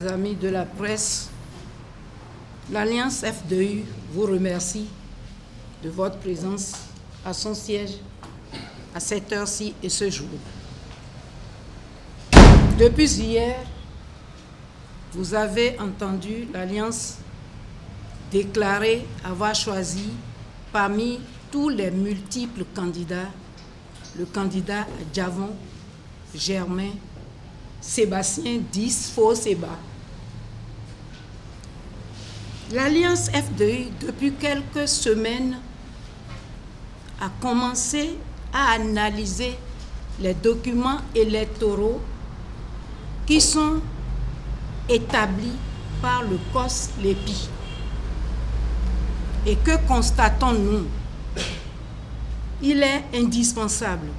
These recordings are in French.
amis de la presse, l'Alliance F2U vous remercie de votre présence à son siège à cette heure-ci et ce jour. Depuis hier, vous avez entendu l'Alliance déclarer avoir choisi parmi tous les multiples candidats, le candidat Djavon Germain Sébastien Dis Faux-Séba. L'Alliance F2U, depuis quelques semaines, a commencé à analyser les documents électoraux qui sont établis par le COS-LEPI. Et que constatons-nous? Il est indispensable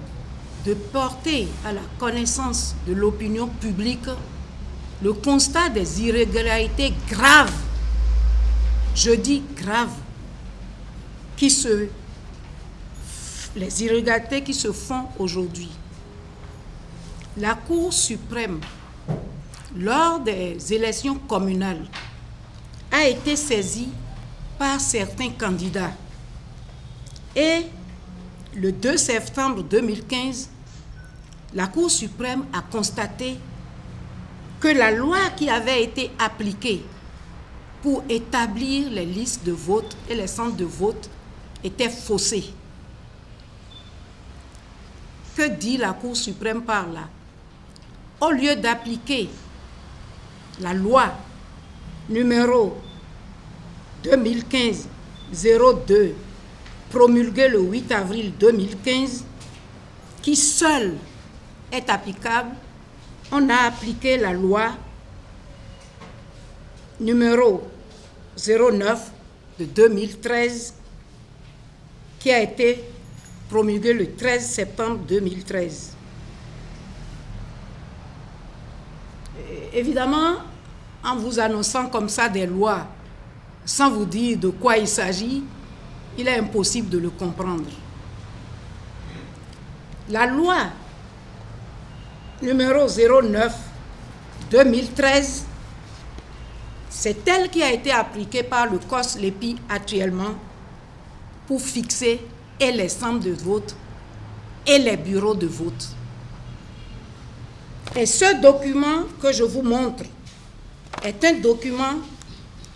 de porter à la connaissance de l'opinion publique le constat des irrégularités graves, je dis graves, les irrégularités qui se font aujourd'hui. La Cour suprême, lors des élections communales, a été saisie par certains candidats. Et le 2 septembre 2015, la Cour suprême a constaté que la loi qui avait été appliquée pour établir les listes de vote et les centres de vote était faussée. Que dit la Cour suprême par là? Au lieu d'appliquer la loi numéro 2015-02 promulguée le 8 avril 2015, qui seule est applicable, on a appliqué la loi numéro 09 de 2013, qui a été promulguée le 13 septembre 2013. Évidemment, en vous annonçant comme ça des lois, sans vous dire de quoi il s'agit, il est impossible de le comprendre. La loi numéro 09-2013, c'est elle qui a été appliquée par le COS-LEPI actuellement pour fixer et les centres de vote et les bureaux de vote. Et ce document que je vous montre est un document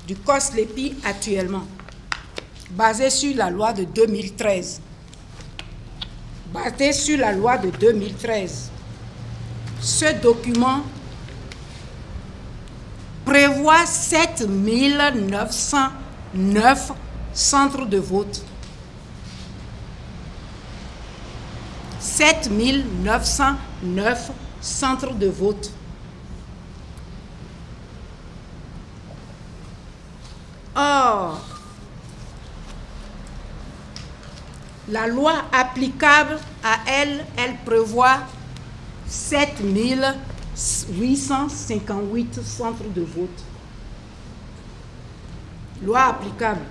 du COS-LEPI actuellement, basé sur la loi de 2013. Basé sur la loi de 2013. Ce document prévoit 7909 centres de vote. 7909 centres de vote. Or, la loi applicable à elle, elle prévoit 7858 centres de vote. Loi applicable.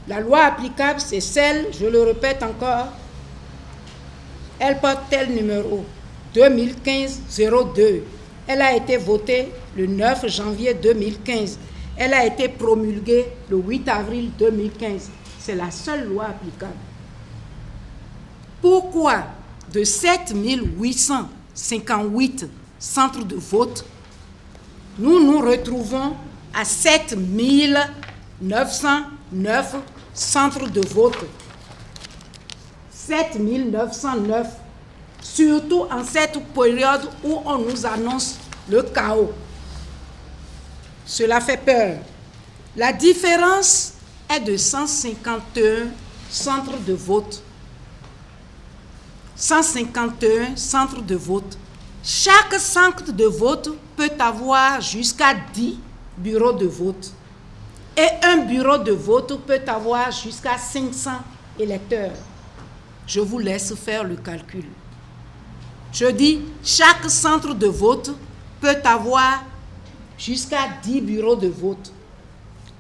La loi applicable, c'est celle, je le répète encore, elle porte tel numéro 2015-02. Elle a été votée le 9 janvier 2015. Elle a été promulguée le 8 avril 2015. C'est la seule loi applicable. Pourquoi de 7858 centres de vote, nous nous retrouvons à 7909 centres de vote? 7909, surtout en cette période où on nous annonce le chaos. Cela fait peur. La différence est de 151 centres de vote. 151 centres de vote. Chaque centre de vote peut avoir jusqu'à 10 bureaux de vote. Et un bureau de vote peut avoir jusqu'à 500 électeurs. Je vous laisse faire le calcul. Je dis, chaque centre de vote peut avoir jusqu'à 10 bureaux de vote.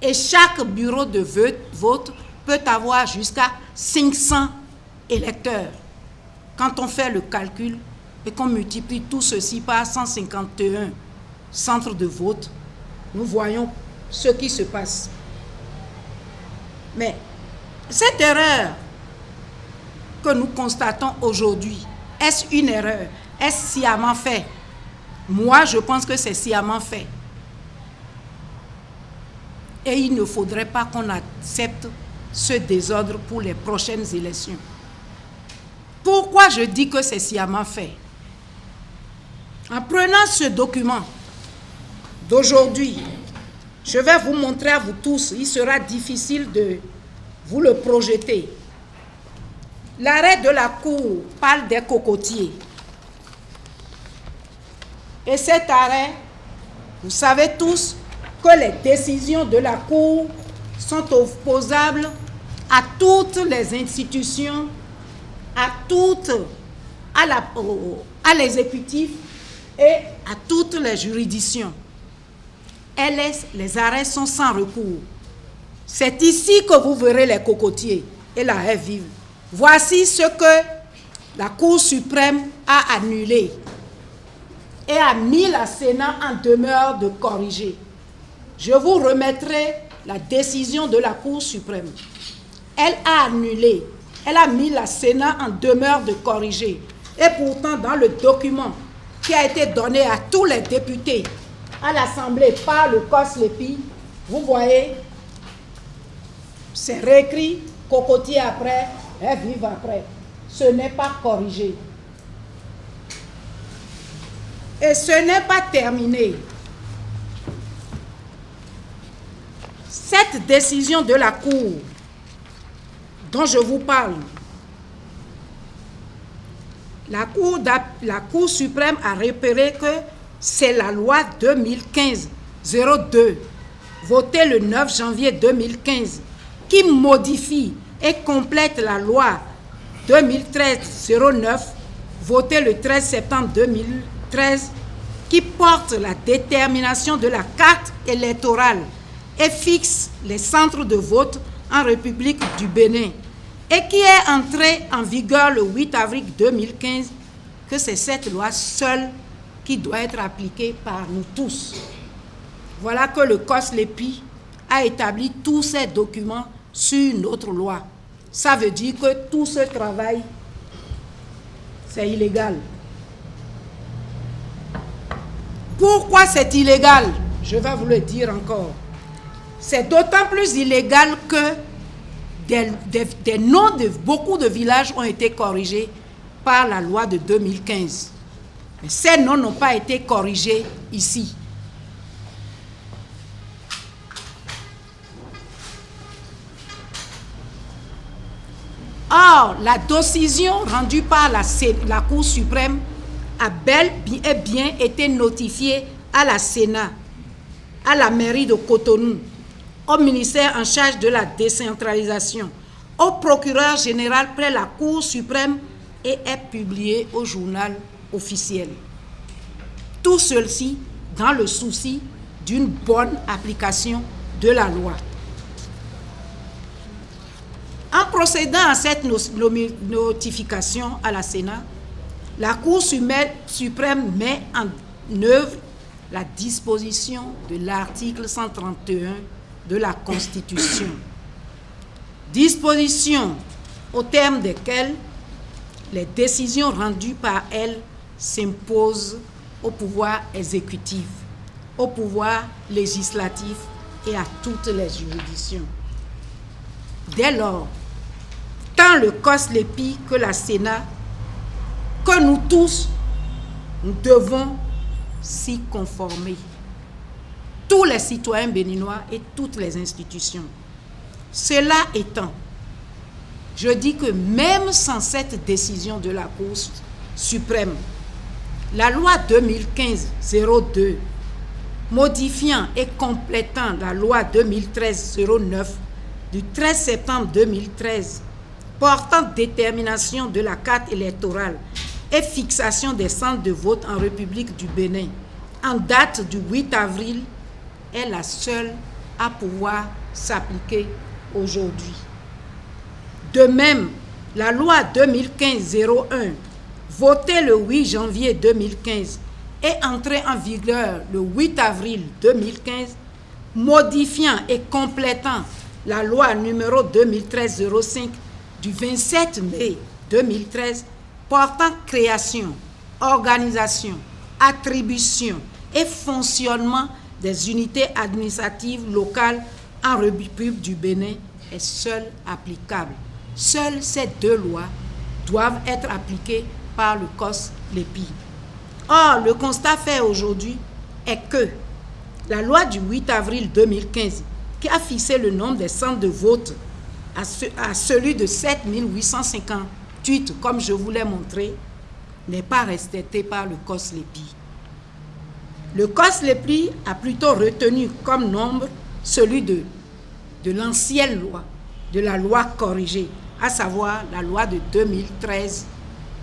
Et chaque bureau de vote peut avoir jusqu'à 500 électeurs. Quand on fait le calcul et qu'on multiplie tout ceci par 151 centres de vote, nous voyons ce qui se passe. Mais cette erreur que nous constatons aujourd'hui, est-ce une erreur? Est-ce sciemment fait? Moi, je pense que c'est sciemment fait. Et il ne faudrait pas qu'on accepte ce désordre pour les prochaines élections. Pourquoi je dis que c'est sciemment fait? En prenant ce document d'aujourd'hui, je vais vous montrer à vous tous, il sera difficile de vous le projeter. L'arrêt de la Cour parle des cocotiers. Et cet arrêt, vous savez tous que les décisions de la Cour sont opposables à toutes les institutions, à l'exécutif et à toutes les juridictions. Les arrêts sont sans recours. C'est ici que vous verrez les cocotiers et la haie vive. Voici ce que la Cour suprême a annulé et a mis la Sénat en demeure de corriger. Je vous remettrai la décision de la Cour suprême. Elle a annulé, elle a mis la Sénat en demeure de corriger. Et pourtant, dans le document qui a été donné à tous les députés à l'Assemblée par le COSLEPI, vous voyez, c'est réécrit, cocotier après, et vive après. Ce n'est pas corrigé. Et ce n'est pas terminé. Cette décision de la Cour dont je vous parle, la Cour suprême a repéré que c'est la loi 2015-02, votée le 9 janvier 2015, qui modifie et complète la loi 2013-09, votée le 13 septembre 2013, qui porte la détermination de la carte électorale et fixe les centres de vote en République du Bénin, et qui est entrée en vigueur le 8 avril 2015, que c'est cette loi seule qui doit être appliquée par nous tous. Voilà que le COSLEPI a établi tous ces documents sur notre loi. Ça veut dire que tout ce travail, c'est illégal. Pourquoi c'est illégal? Je vais vous le dire encore. C'est d'autant plus illégal que des noms de beaucoup de villages ont été corrigés par la loi de 2015. Mais ces noms n'ont pas été corrigés ici. Or, la décision rendue par la Cour suprême a bel et bien été notifiée à la Sénat, à la mairie de Cotonou, au ministère en charge de la décentralisation, au procureur général près la Cour suprême et est publié au journal officiel. Tout ceci dans le souci d'une bonne application de la loi. En procédant à cette notification à la Sénat, la Cour suprême met en œuvre la disposition de l'article 131 de la Constitution. Disposition au terme desquelles les décisions rendues par elle s'imposent au pouvoir exécutif, au pouvoir législatif et à toutes les juridictions. Dès lors, tant le COSLEPI que la Sénat, que nous tous, nous devons s'y conformer. Tous les citoyens béninois et toutes les institutions. Cela étant, je dis que même sans cette décision de la Cour suprême, la loi 2015-02, modifiant et complétant la loi 2013-09 du 13 septembre 2013, portant détermination de la carte électorale et fixation des centres de vote en République du Bénin, en date du 8 avril, est la seule à pouvoir s'appliquer aujourd'hui. De même, la loi 2015-01, votée le 8 janvier 2015, est entrée en vigueur le 8 avril 2015, modifiant et complétant la loi numéro 2013-05 du 27 mai 2013 portant création, organisation, attribution et fonctionnement des unités administratives locales en République du Bénin est seule applicable. Seules ces deux lois doivent être appliquées par le COS-LEPI. Or, le constat fait aujourd'hui est que la loi du 8 avril 2015, qui a fixé le nombre des centres de vote à celui de 7858, comme je vous l'ai montré, n'est pas respectée par le COS-LEPI. Le COS-LEPI a plutôt retenu comme nombre celui de l'ancienne loi, de la loi corrigée, à savoir la loi de 2013,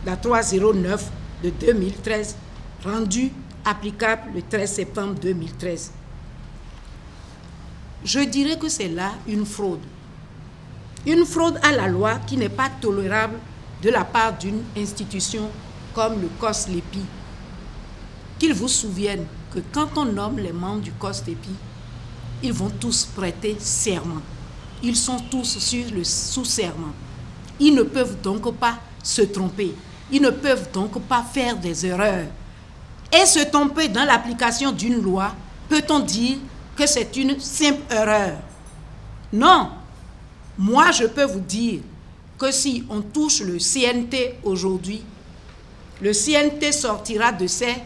la 309 de 2013, rendue applicable le 13 septembre 2013. Je dirais que c'est là une fraude. Une fraude à la loi qui n'est pas tolérable de la part d'une institution comme le COS-LEPI. Qu'ils vous souviennent que quand on nomme les membres du COS-LEPI, ils vont tous prêter serment. Ils sont tous sous serment. Ils ne peuvent donc pas se tromper. Ils ne peuvent donc pas faire des erreurs. Et se tromper dans l'application d'une loi, peut-on dire que c'est une simple erreur? Non. Moi, je peux vous dire que si on touche le CNT aujourd'hui, le CNT sortira de ses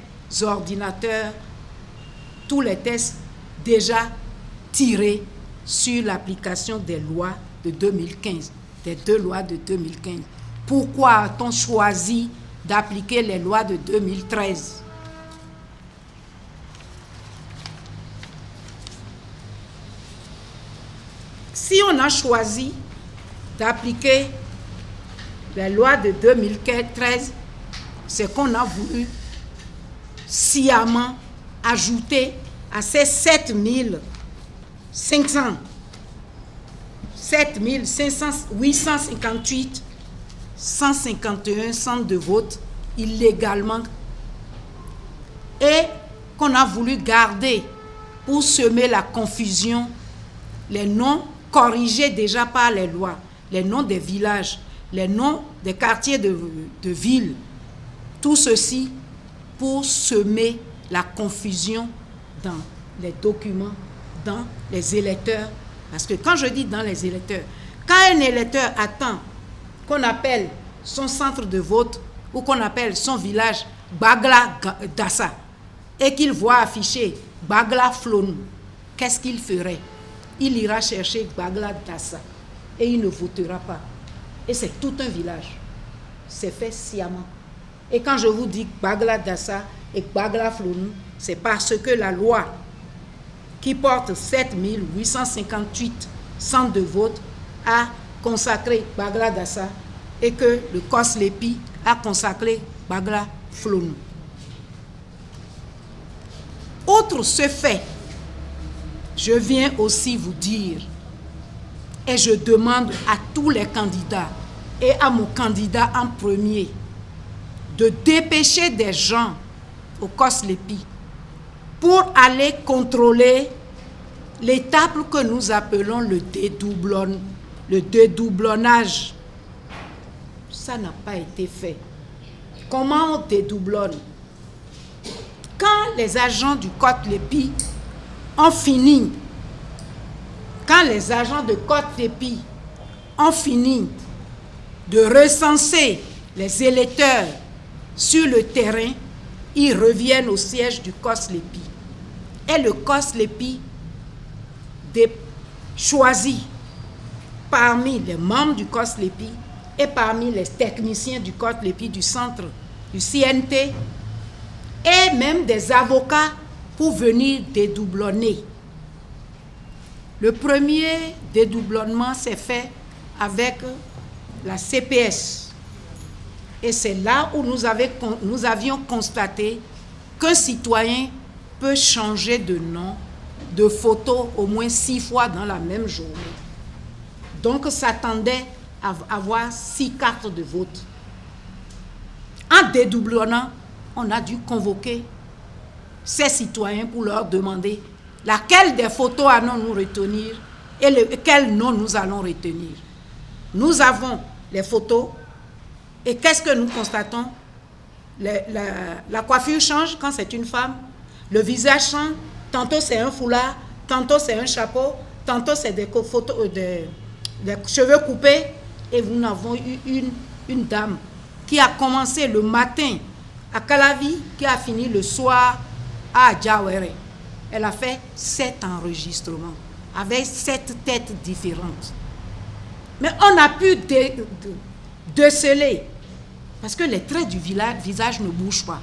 ordinateurs tous les tests déjà tirés sur l'application des lois de 2015, des deux lois de 2015. Pourquoi a-t-on choisi d'appliquer les lois de 2013? Si on a choisi d'appliquer les lois de 2013, c'est qu'on a voulu sciemment ajouter à ces 858 151 centres de vote illégalement et qu'on a voulu garder pour semer la confusion les noms corrigés déjà par les lois, les noms des villages, les noms des quartiers de villes, tout ceci pour semer la confusion dans les documents, dans les électeurs. Parce que quand je dis dans les électeurs, quand un électeur attend qu'on appelle son centre de vote ou qu'on appelle son village Bagla Dassa et qu'il voit affiché Bagla Flonou, qu'est-ce qu'il ferait? Il ira chercher Bagla Dassa et il ne votera pas. Et c'est tout un village. C'est fait sciemment. Et quand je vous dis Bagla Dassa et Bagla Flonou, c'est parce que la loi qui porte 7858 centres de vote a consacré Bagla Dassa et que le COS-LEPI a consacré Bagla Flonou. Outre ce fait, je viens aussi vous dire, et je demande à tous les candidats, et à mon candidat en premier, de dépêcher des gens au COS-LEPI pour aller contrôler l'étape que nous appelons le dédoublonnage. Ça n'a pas été fait. Comment on dédoublonne? Quand les agents du COS-LEPI ont fini, quand les agents de COS-LEPI ont fini de recenser les électeurs sur le terrain, ils reviennent au siège du COS-LEPI. Et le COS-LEPI choisit parmi les membres du COS-LEPI et parmi les techniciens du COS-LEPI du centre du CNT et même des avocats pour venir dédoublonner. Le premier dédoublonnement s'est fait avec la CPS. Et c'est là où nous avions constaté qu'un citoyen peut changer de nom, de photo au moins 6 fois dans la même journée. Donc, s'attendait à avoir 6 cartes de vote. En dédoublonnant, on a dû convoquer ces citoyens pour leur demander Laquelle des photos allons-nous retenir et quel nom nous allons retenir? Nous avons les photos et qu'est-ce que nous constatons? La coiffure change quand c'est une femme, le visage change, tantôt c'est un foulard, tantôt c'est un chapeau, tantôt c'est des cheveux coupés. Et nous avons eu une dame qui a commencé le matin à Calavi, qui a fini le soir à Djawere. Elle a fait 7 enregistrements avec 7 têtes différentes. Mais on a pu déceler, parce que les traits du visage ne bougent pas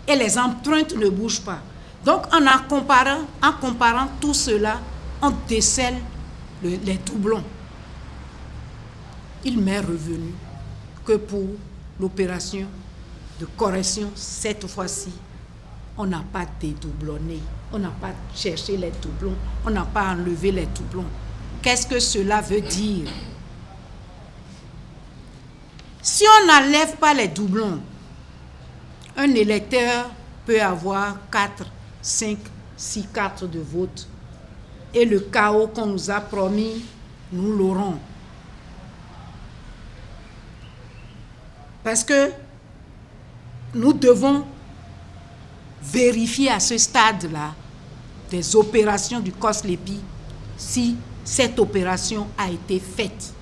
et les empreintes ne bougent pas. Donc en comparant tout cela, on décèle les doublons. Il m'est revenu que pour l'opération de correction, cette fois-ci, on n'a pas dédoublonné, on n'a pas cherché les doublons, on n'a pas enlevé les doublons. Qu'est-ce que cela veut dire? Si on n'enlève pas les doublons, un électeur peut avoir 4, 5, 6 cartes de vote et le chaos qu'on nous a promis, nous l'aurons. Parce que nous devons vérifier à ce stade-là des opérations du COSLEPI si cette opération a été faite.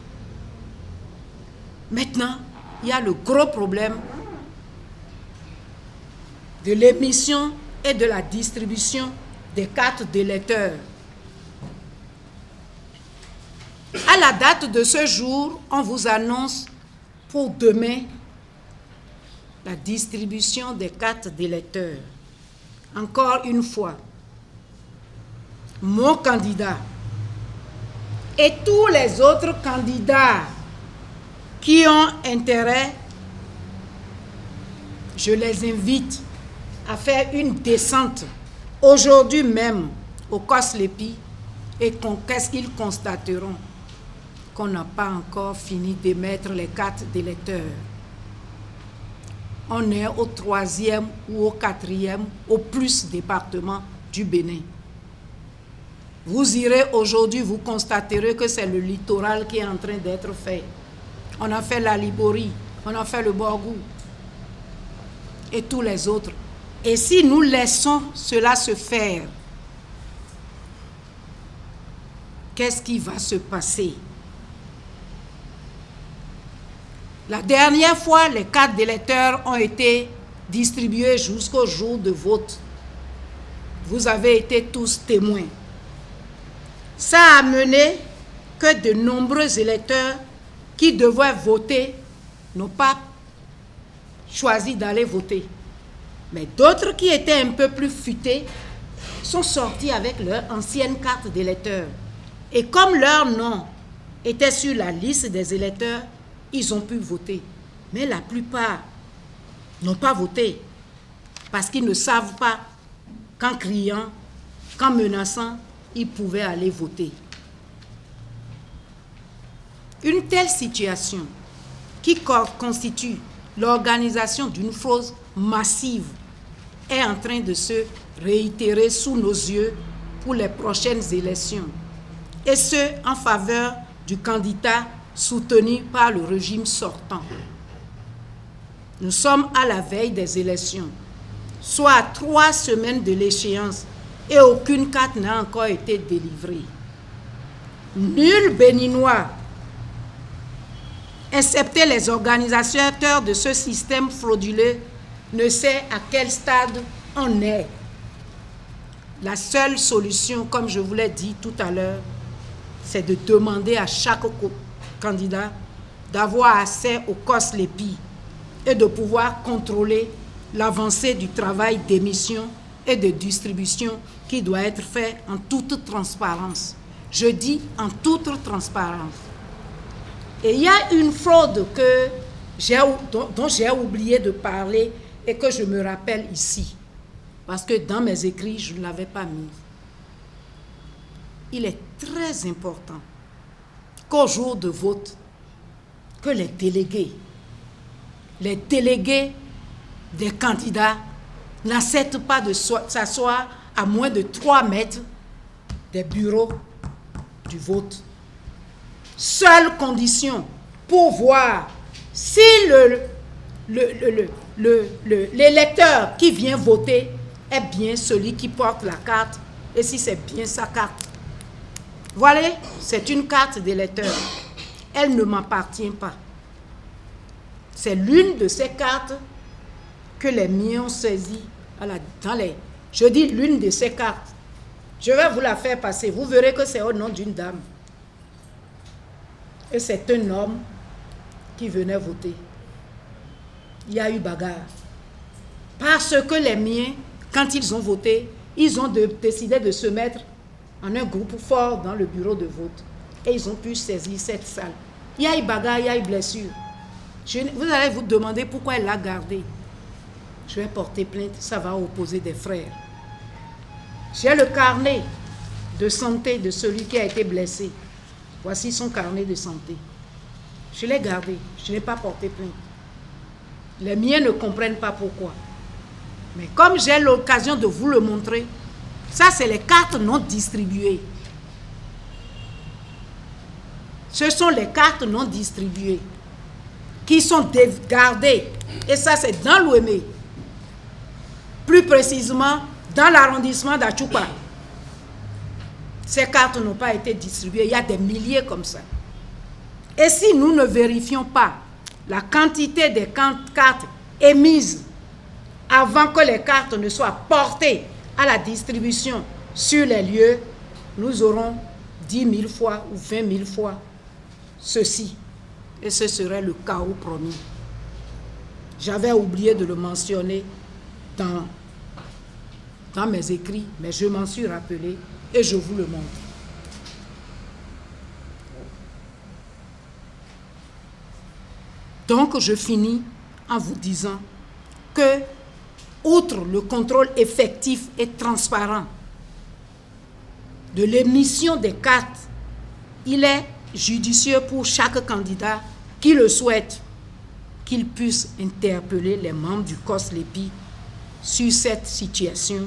Maintenant, il y a le gros problème de l'émission et de la distribution des cartes d'électeurs. À la date de ce jour, on vous annonce pour demain la distribution des cartes d'électeurs. Encore une fois, mon candidat et tous les autres candidats qui ont intérêt, je les invite à faire une descente aujourd'hui même au COSLEPI et qu'est-ce qu'ils constateront? Qu'on n'a pas encore fini d'émettre les cartes d'électeurs. On est au 3e ou au 4e, au plus département du Bénin. Vous irez aujourd'hui, vous constaterez que c'est le littoral qui est en train d'être fait. On a fait la Libori, on a fait le Borgou et tous les autres. Et si nous laissons cela se faire, qu'est-ce qui va se passer? La dernière fois, les cartes d'électeurs ont été distribuées jusqu'au jour de vote. Vous avez été tous témoins. Ça a amené que de nombreux électeurs qui devaient voter n'ont pas choisi d'aller voter. Mais d'autres qui étaient un peu plus futés sont sortis avec leur ancienne carte d'électeur. Et comme leur nom était sur la liste des électeurs, ils ont pu voter. Mais la plupart n'ont pas voté parce qu'ils ne savent pas qu'en criant, qu'en menaçant, ils pouvaient aller voter. Une telle situation qui constitue l'organisation d'une fraude massive est en train de se réitérer sous nos yeux pour les prochaines élections, et ce, en faveur du candidat soutenu par le régime sortant. Nous sommes à la veille des élections, soit à 3 semaines de l'échéance, et aucune carte n'a encore été délivrée. Nul Béninois, excepté les organisateurs de ce système frauduleux, ne sait à quel stade on est. La seule solution, comme je vous l'ai dit tout à l'heure, c'est de demander à chaque candidat d'avoir accès au COSLEPI et de pouvoir contrôler l'avancée du travail d'émission et de distribution qui doit être fait en toute transparence. Je dis en toute transparence. Et il y a une fraude dont j'ai oublié de parler et que je me rappelle ici, parce que dans mes écrits, je ne l'avais pas mis. Il est très important qu'au jour de vote, que les délégués des candidats n'acceptent pas de s'asseoir à moins de 3 mètres des bureaux du vote. Seule condition pour voir si l'électeur qui vient voter est bien celui qui porte la carte et si c'est bien sa carte. Voilà, c'est une carte d'électeur. Elle ne m'appartient pas. C'est l'une de ces cartes que les miens ont saisies je dis l'une de ces cartes. Je vais vous la faire passer. Vous verrez que c'est au nom d'une dame. Et c'est un homme qui venait voter. Il y a eu bagarre. Parce que les miens, quand ils ont voté, ils ont décidé de se mettre en un groupe fort dans le bureau de vote. Et ils ont pu saisir cette salle. Il y a eu bagarre, il y a eu blessure. Vous allez vous demander pourquoi elle l'a gardé. Je vais porter plainte, ça va opposer des frères. J'ai le carnet de santé de celui qui a été blessé. Voici son carnet de santé. Je l'ai gardé, je n'ai pas porté plainte. Les miens ne comprennent pas pourquoi. Mais comme j'ai l'occasion de vous le montrer, ça c'est les cartes non distribuées. Ce sont les cartes non distribuées qui sont gardées. Et ça c'est dans l'Ouémé. Plus précisément, dans l'arrondissement d'Achoupa. Ces cartes n'ont pas été distribuées. Il y a des milliers comme ça. Et si nous ne vérifions pas la quantité des cartes émises avant que les cartes ne soient portées à la distribution sur les lieux, nous aurons 10 000 fois ou 20 000 fois ceci. Et ce serait le chaos promis. J'avais oublié de le mentionner dans mes écrits, mais je m'en suis rappelé et je vous le montre. Donc, je finis en vous disant que, outre le contrôle effectif et transparent de l'émission des cartes, il est judicieux pour chaque candidat qui le souhaite qu'il puisse interpeller les membres du COSLEPI sur cette situation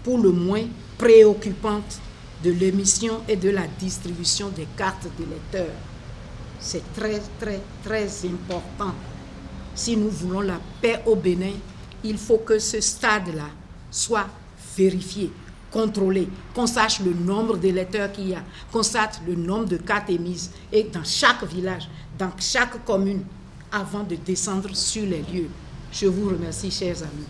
pour le moins préoccupante de l'émission et de la distribution des cartes d'électeurs. C'est très, très, très important. Si nous voulons la paix au Bénin, il faut que ce stade-là soit vérifié, contrôlé, qu'on sache le nombre d'électeurs qu'il y a, qu'on sache le nombre de cartes émises et dans chaque village, dans chaque commune, avant de descendre sur les lieux. Je vous remercie, chers amis.